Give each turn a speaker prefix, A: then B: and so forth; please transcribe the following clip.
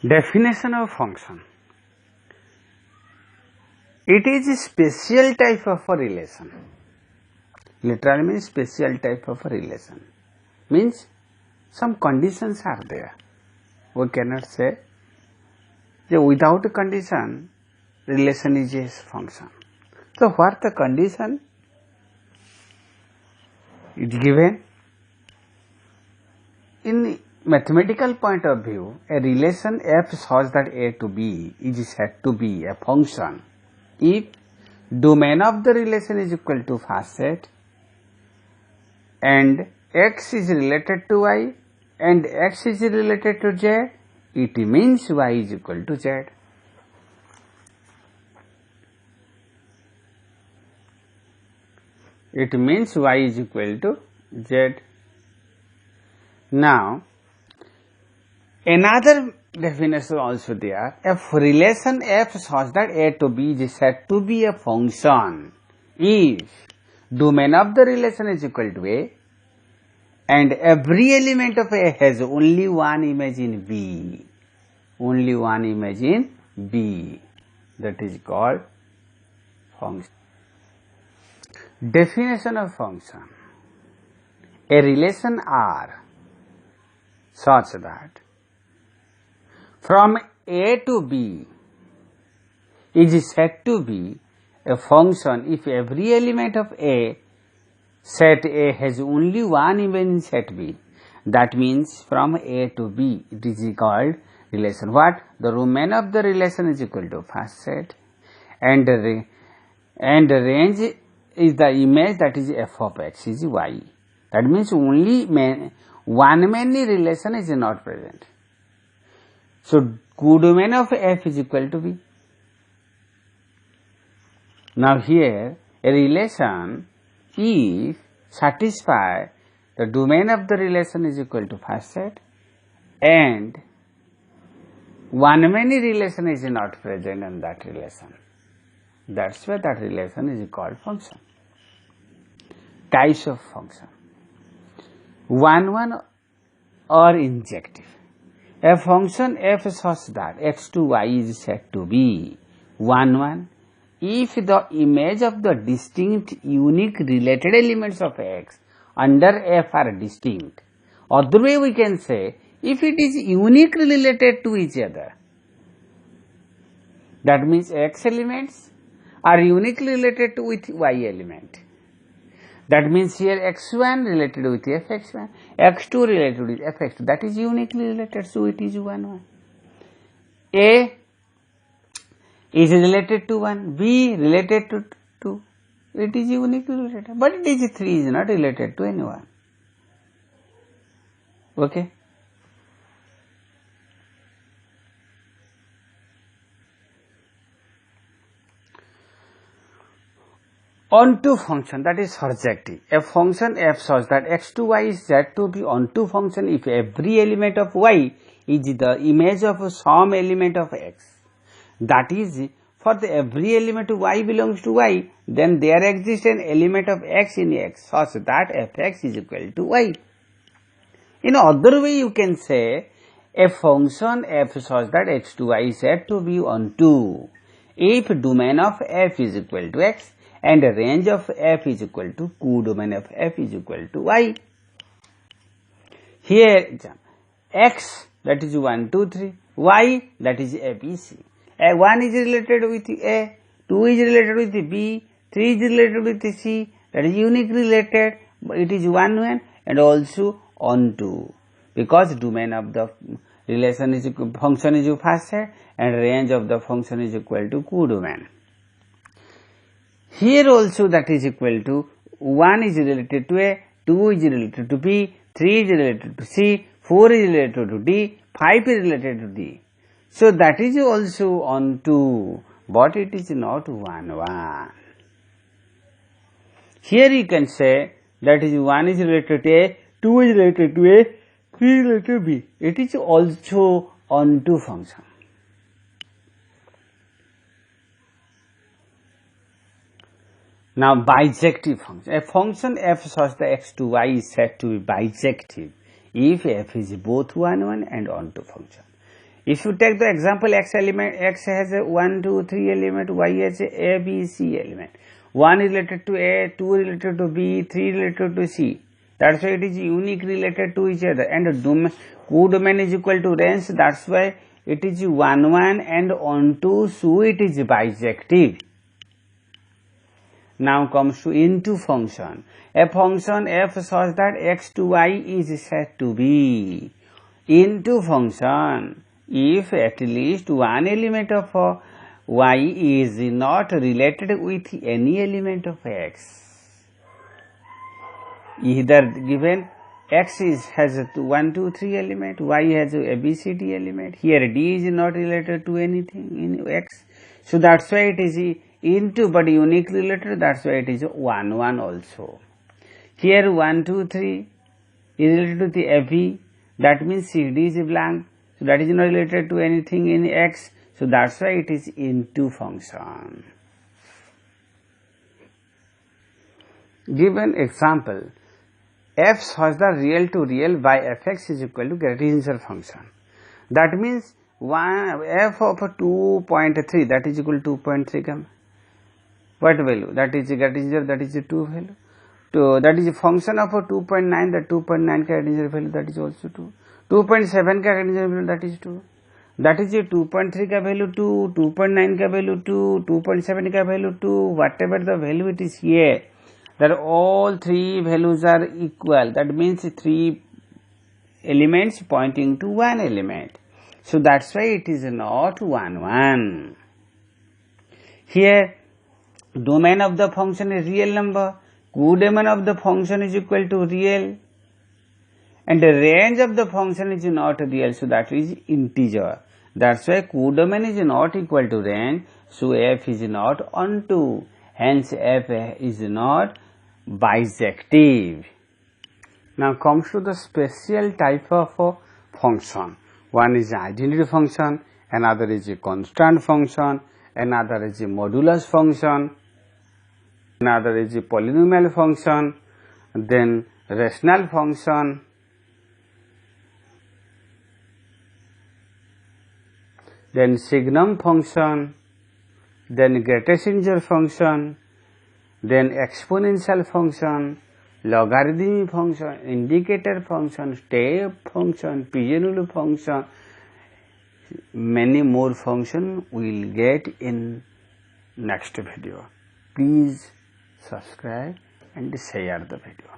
A: Definition of function. It is a special type of a relation. Literally means special type of a relation. Means some conditions are there. We cannot say that without a condition relation is a function. So what the condition? It is given in mathematical point of view. A relation f such that a to b is said to be a function if domain of the relation is equal to first set and x is related to y and x is related to z, it means y is equal to z. It means y is equal to z. Now, another definition also there. If relation f such that a to b is said to be a function if domain of the relation is equal to a and every element of a has only one image in B, only one image in B, that is called function. Definition of function. A relation R such that from A to B is said to be a function if every element of A set A has only one image in set B. That means from A to B it is called relation. What? The domain of the relation is equal to first set and the range is the image, that is f of x is y. That means only one many relation is not present. So codomain of f is equal to b. Now here a relation if satisfy the domain of the relation is equal to first set and one many relation is not present in that relation. That's why that relation is called function. Types of function. One or injective. A function f such that x to y is said to be 1 if the image of the distinct unique related elements of x under f are distinct. Other way we can say if it is uniquely related to each other. That means x elements are uniquely related to with y element. That means here x1 related with fx1, x2 related with fx2, that is uniquely related, so it is 1. A is related to 1, B related to 2, it is uniquely related, but it is 3 is not related to anyone. Okay. Onto function, that is surjective. A function f such that x to y is said to be onto function if every element of y is the image of some element of x. That is, for the every element of y belongs to y, then there exists an element of x in x such that fx is equal to y. In other way you can say a function f such that x to y is said to be onto if domain of f is equal to x and range of f is equal to codomain of f is equal to y. Here x that is 1, 2, 3, y that is a, b, c. 1 is related with a, 2 is related with b, 3 is related with c, that is uniquely related, it is 1 and also onto, because domain of the relation is function is first set and range of the function is equal to codomain. Here also that is equal to 1 is related to A, 2 is related to B, 3 is related to C, 4 is related to D, 5 is related to D. So that is also onto, but it is not 1. Here you can say that is 1 is related to A, 2 is related to A, 3 is related to B. It is also onto function. Now bijective function. A function f such that x to y is said to be bijective if f is both 1 and onto function. If you take the example x element, x has a 1, 2, 3 element, y has a b, c element. 1 related to a, 2 related to b, 3 related to c. That's why it is unique related to each other. And codomain is equal to range. That's why it is 1, 1 and onto, so it is bijective. Now comes to into function. A function f such that x to y is said to be into function if at least one element of y is not related with any element of x. Either given x has 1, 2, 3 element, y has a b, c, d element. Here d is not related to anything in x. So that's why it is into, but unique related, that's why it is 1, 1 also. Here 1, 2, 3 is related to the f, that means cd is blank, so that is not related to anything in x, so that's why it is into function. Given example, f such the real to real by fx is equal to Gratinzer function. That means f of 2.3, that is equal to 2.3. What value? That is Gratinzer, that is 2 value. That is a function of 2.9, that 2.9 ka Gratinzer value, that is also 2. 2.7 ka Gratinzer value, that is 2. That is 2.3 ka value 2, 2.9 ka value 2, 2.7 ka value 2, whatever the value it is here, that all three values are equal. That means 3 elements pointing to one element. So that's why it is not 1, 1. Here domain of the function is real number, codomain of the function is equal to real, and the range of the function is not real, so that is integer. That's why codomain is not equal to range, so f is not onto, hence f is not bijective. Now comes to the special type of function. One is identity function, another is a constant function, another is a modulus function, another is a polynomial function, then rational function, then signum function, then Gratinzer function, then exponential function, logarithmic function, indicator function, step function, pigeonhole function, many more function we will get in next video. Please subscribe and share the video.